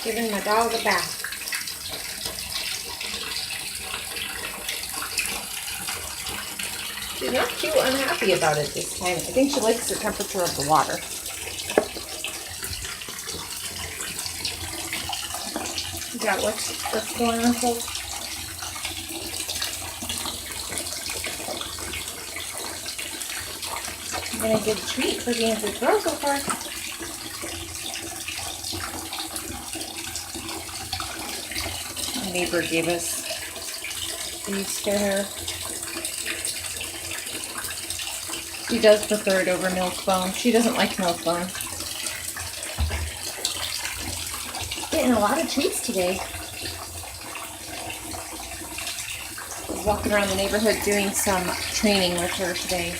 Giving my dog a bath. She's not too unhappy about it this time. I think she likes the temperature of the water. Is that what's going on, folks? Been a good treat for being a good girl so far. My neighbor gave us these for her. She does prefer it over milk-bone. She doesn't like milk-bone. Getting a lot of treats today. I was walking around the neighborhood doing some training with her today.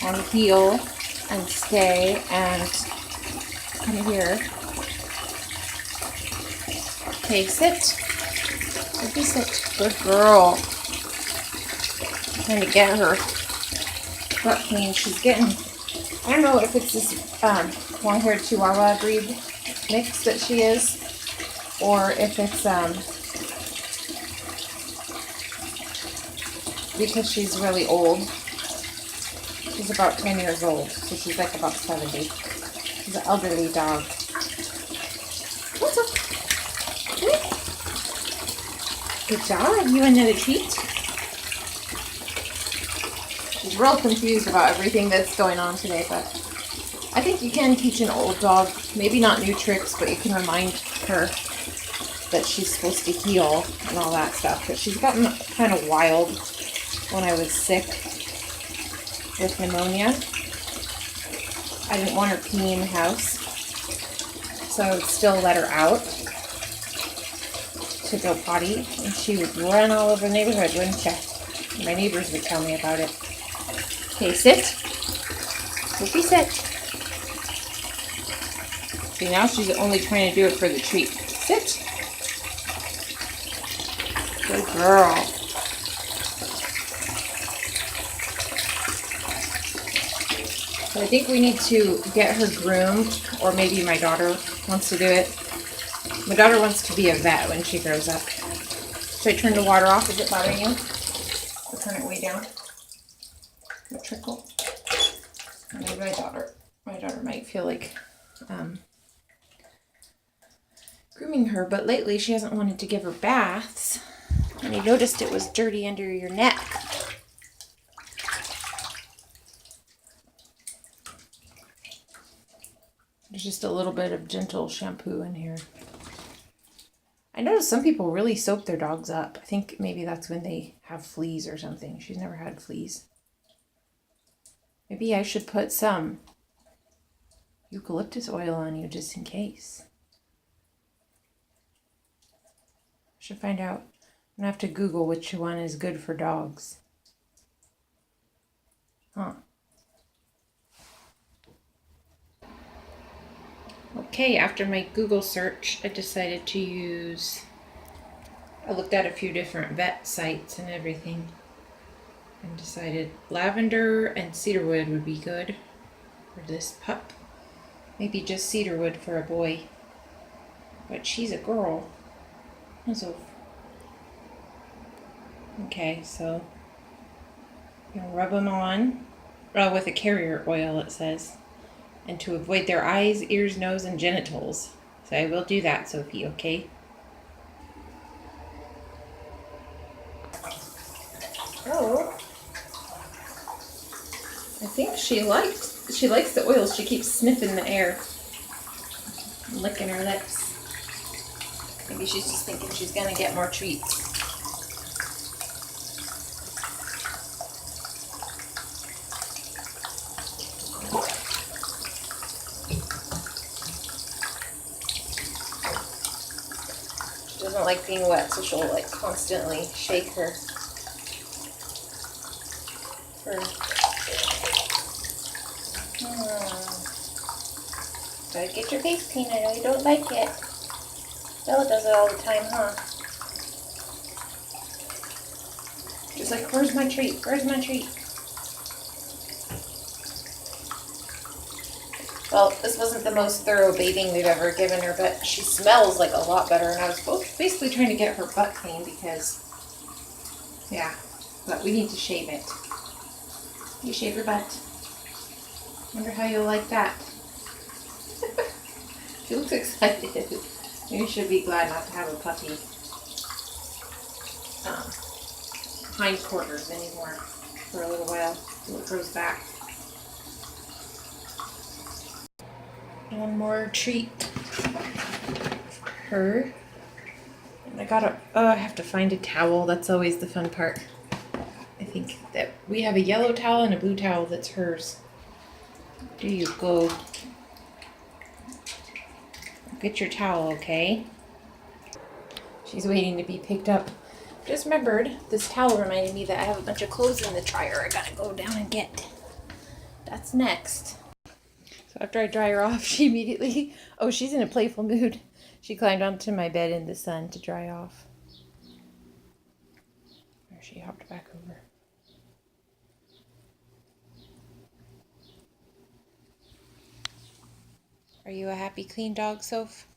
On heel and stay and come here. Okay, sit. Maybe sit. Good girl. Trying to get her butt clean. She's getting, I don't know if it's this long-haired Chihuahua breed mix that she is, or if it's because she's really old. She's about 10 years old, so she's like about 70. She's an elderly dog. What's up? Good job. You want another treat? She's real confused about everything that's going on today, but I think you can teach an old dog, maybe not new tricks, but you can remind her that she's supposed to heel and all that stuff. But she's gotten kind of wild when I was sick with pneumonia. I didn't want her peeing in the house, so I would still let her out to go potty, and she would run all over the neighborhood, wouldn't she? My neighbors would tell me about it. Okay, sit. Sophie, sit. See, now she's only trying to do it for the treat. Sit. Good girl. So I think we need to get her groomed, or maybe my daughter wants to do it. My daughter wants to be a vet when she grows up. Should I turn the water off? Is it bothering you? I'll turn it way down. A trickle. Maybe my daughter might feel like grooming her, but lately she hasn't wanted to give her baths. And you noticed it was dirty under your neck. There's just a little bit of gentle shampoo in here. I noticed some people really soap their dogs up. I think maybe that's when they have fleas or something. She's never had fleas. Maybe I should put some eucalyptus oil on you just in case. I should find out. I'm going to have to Google which one is good for dogs. Huh. Okay, after my Google search, I decided to use, I looked at a few different vet sites and everything, and decided lavender and cedarwood would be good for this pup. Maybe just cedarwood for a boy, but she's a girl. So, okay, so I'm gonna rub them on with a carrier oil, it says. And to avoid their eyes, ears, nose, and genitals. So I will do that, Sophie, okay? Oh. I think she likes the oils. She keeps sniffing the air. And licking her lips. Maybe she's just thinking she's gonna get more treats. Doesn't like being wet, so she'll like constantly shake her fur. Gotta get your face clean. I know you don't like it. Bella does it all the time, huh? She's like, where's my treat? Where's my treat? Well, this wasn't the most thorough bathing we've ever given her, but she smells like a lot better. And I was basically trying to get her butt clean because, yeah, but we need to shave it. You shave your butt. Wonder how you'll like that. She looks excited. You should be glad not to have a puppy hindquarters anymore for a little while until it grows back. One more treat for her. And I have to find a towel. That's always the fun part. I think that we have a yellow towel and a blue towel that's hers. There you go. Get your towel, okay? She's waiting to be picked up. Just remembered, this towel reminded me that I have a bunch of clothes in the dryer I gotta go down and get. That's next. So after I dry her off, she immediately, she's in a playful mood. She climbed onto my bed in the sun to dry off. There, she hopped back over. Are you a happy, clean dog, Soph?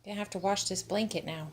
Gonna have to wash this blanket now.